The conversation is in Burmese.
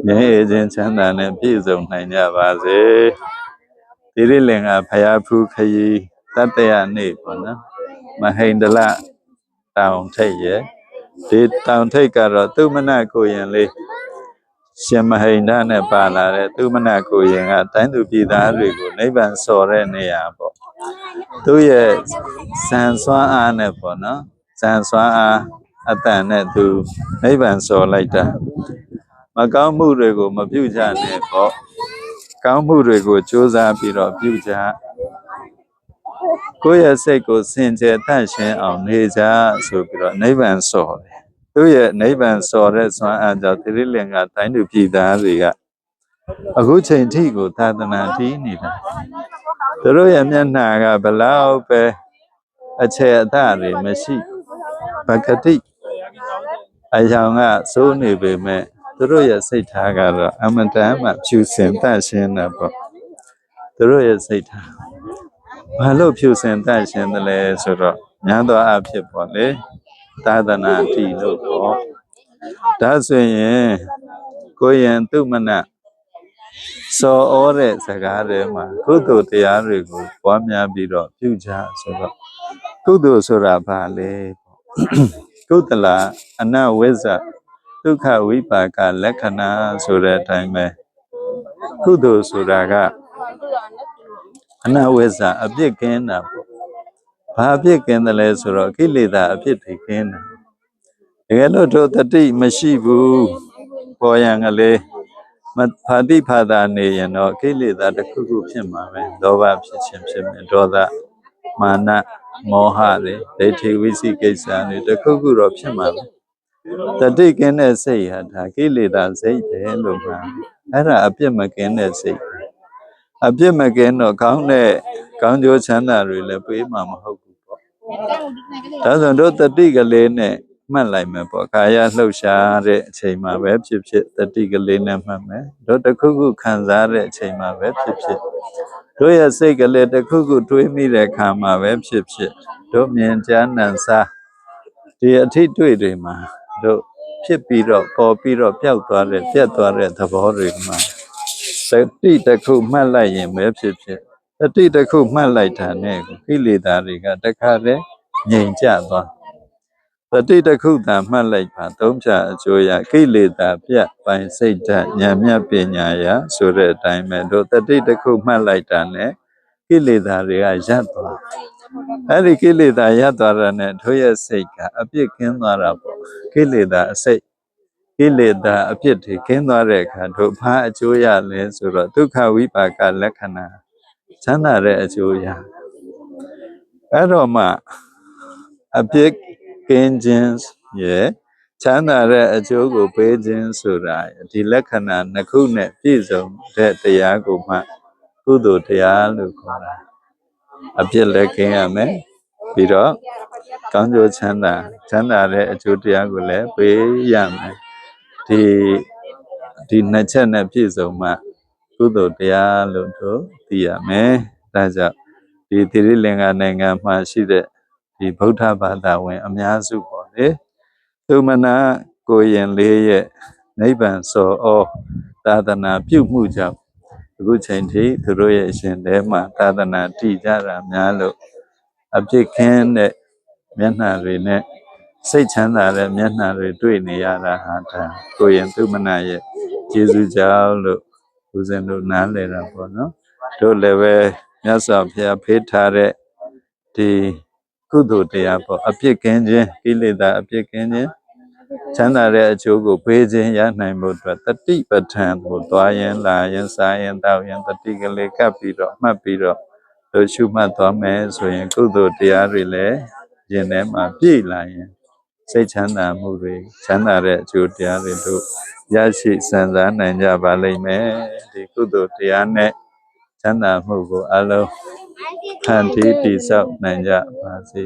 နေခြင်းချမ်းသာနဲ့ပြည့်စုံနိုင်ကြပါစေသီရိလင်္ကာဖယားဖူးခရီးတတ္တယနေ့ပေါ့နော်မဟိန္ဒလတောင်ထိပ်ရဲ့ဒီတောင်ထိပ်ကတော့သူမနကိုရင်လေးရှင်မဟိန္ဒနဲ့ပါလာတဲ့သူမနကိုရင်ကတိုင်းသူပြည်သားတွေကိုနိဗ္ဗာန်ဆော်တဲ့နေရာပေါ့သူရဲ့ဇန်စွမ်းအားနဲ့ပေါ့နော်ဇန်စွမ်းအားအတန်နဲ့သူနိဗ္ဗာန်ဆော်လိုက်တာမကောင်းမှုတွေကိုမပြုကြနဲ့ပေါ့ကောင်းမှုတွေကိုကြိုးစားပြီးတော့ပြုကြကိုယ့်ရဲ့စိတ်ကိုစင်ကြယ်တတ်ရှင်အောင်နေကြဆိုပြီးတော့နိဗ္ဗာန်ဆော်တယ်သူရဲ့နိဗ္ဗာန်ဆော်တဲ့စွမ်းအားကြောင့်သီရိလင်္ကာတိုင်းသူပြည်သားတွေကအခုချိန်ထိကိုသာသနာတည်နေတာသူတို့ရဲ့မျက်နှာကဘလောက်ပဲအခြေအသတွေမရှိပကတိအယောင်ကစိုးနေပေမဲ့သူတို့ရဲ့စိတ်ထားကတော့အမတန်မှဖြူစင်တတ်ရှင်းတာပေါ့သူတို့ရဲ့စိတ်ထားဘာလို့ဖြူစင်တတ်ရှင်းတယ်လဲဆိုတော့ညာသောအဖြစ်ပေါ့လေသာသနာတည်လို့ပေါ့ဒါဆိုရင်ကိုရင်သူမနစောဩတဲ့စကားတွေမှာကုသိုလ်တရားတွေကိုပွားများပြီးတော့ပြုကြဆိုတော့ကုသိုလ်ဆိုတာဘာလဲကုသလအနဝိဇ္ဇဒုက္ခဝိပါကလက္ခဏာဆိုတဲ့အတိုင်းပဲကုသိုလ်ဆိုတာကအနဝိဇ္ဇအပြစ်ကင်းတာပေါ့ဘာအပြစ်ကင်းတယ်လဲဆိုတော့ကိလေသာအပြစ်တွေကင်းတာတကယ်လို့တို့တတိမရှိဘူးပေါ်ရန်ကလေးမဖာတိဖာတာနေရင်တော့ကိလေသာတစ်ခုခုဖြစ်မှာပဲလောဘဖြစ်ခြင်းဖြစ်မယ်ဒေါသမာနမောဟတွေဒိဋ္ဌိဝိသိကိစ္စတွေတစ်ခုခုတော့ဖြစ်မှာပဲတတိကင်းတဲ့စိတ်ဟာဒါကိလေသာစိတ်ပဲလို့မှအဲ့ဒါအပြစ်မကင်းတဲ့စိတ်အပြစ်မကင်းတော့ကောင်းတဲ့ကောင်းကျိုးချမ်းသာတွေလည်းပေးမှာမဟုတ်ဘူးပေါ့ဒါဆိုတို့တတိကလေးနဲ့မှတ်လိုက်မယ်ပေါ့ခါရလှုပ်ရှားတဲ့အချိန်မှာပဲဖြစ်ဖြစ်တတိကလေးနဲ့မှတ်မယ်တို့တစ်ခုခုခံစားတဲ့အချိန်မှာပဲဖြစ်ဖြစ်တို့ရဲ့စိတ်ကလေးတစ်ခုခုတွေးမိတဲ့ခါမှာပဲဖြစ်ဖြစ်တို့မြင်ကြားနံစားဒီအထိတွေ့တွေမှာတို့ဖြစ်ပြီးတော့ပေါ်ပြီးတော့ပျောက်သွားတဲ့ပြတ်သွားတဲ့သဘောတွေမှာတတိတစ်ခုမှတ်လိုက်ရင်ပဲဖြစ်ဖြစ်တတိတစ်ခုမှတ်လိုက်တာနဲ့ကိလေသာတွေကတခါတည်းငြိမ်ကျသွားတတိတစ်ခုသာမှတ်လိုက်ပါသုံးဖြာအကျိုးရကိလေသာပြတ်ပိုင်စိတ်ဓာတ်ဉာဏ်မြတ်ပညာရာဆိုတဲ့အတိုင်းပဲတို့တတိတစ်ခုမှတ်လိုက်တာနဲ့ကိလေသာတွေကရပ်သွားအဲ့ဒီကိလေသာရပ်သွားတာနဲ့တို့ရဲ့စိတ်ကအပြစ်ကင်းသွားတာပေါ့ကိလေသာအစိတ်ကိလေသာအပြစ်တွေကင်းသွားတဲ့အခါတို့ဘာအကျိုးရလဲဆိုတော့ဒုက္ခဝိပါကလက္ခဏာချမ်းသာတဲ့အကျိုးရအဲ့တော့မှအပြစ်ကင်းခြင်းရဲ့ချမ်းသာတဲ့အကျိုးကိုပေးခြင်းဆိုတာဒီလက္ခဏာနှစ်ခုနဲ့ပြည့်စုံတဲ့တရားကိုမှကုသိုလ်တရားလို့ခေါ်တာအပြစ်လည်းကင်းရမယ်ပြီးတော့ကောင်းကျိုးချမ်းသာတဲ့အကျိုးတရားကိုလည်းပေးရမယ်ဒီနှစ်ချက်နဲ့ပြည့်စုံမှကုသိုလ်တရားလို့တို့သိရမယ်ဒါကြောင့်ဒီသီရိလင်္ကာနိုင်ငံမှာရှိတဲ့ဒီဗုဒ္ဓဘာသာဝင်အများစုပေါ့လေသူမနာကိုရင်လေးရဲ့နိဗ္ဗာန်စောဩသာသနာပြုမှုကြောင့်အခုချိန်ထိသူတို့ရဲ့အရှင်ထဲမှာသာသနာတည်ကြတာများလို့အပြစ်ခင်းတဲ့မျက်နှာတွေနဲ့စိတ်ချမ်းသာတဲ့မျက်နှာတွေတွေ့နေရတာဟာဒါကိုရင်သူမနာရဲ့ကျေးဇူးကြောင့်လို့ဦးဇင်းတို့နားလည်တာပေါ့နော်တို့လည်းပဲမြတ်စွာဘုရားဖေးထားတဲ့ဒီကုသိုလ်တရားပေါ့အပြစ်ကင်းခြင်းကိလေသာအပြစ်ကင်းခြင်းချမ်းသာတဲ့အကျိုးကိုပေးခြင်းရနိုင်ဖို့အတွက်တတိပဋ္ဌာန်ကိုသွားရင်လာရင်စားရင်တောက်ရင်တတိကလေးကပ်ပြီးတော့မှတ်ပြီးတော့တို့ရှုမှတ်သွားမယ်ဆိုရင်ကုသိုလ်တရားတွေလည်းရင်ထဲမှာပြည့်လာရင်စိတ်ချမ်းသာမှုတွေချမ်းသာတဲ့အကျိုးတရားတွေတို့ရရှိစံစားနိုင်ကြပါလိမ့်မယ်ဒီကုသိုလ်တရားနဲ့ချမ်းသာမှုကိုအလုံးဖန်တီးတည်ဆောက်နိုင်ကြပါစေ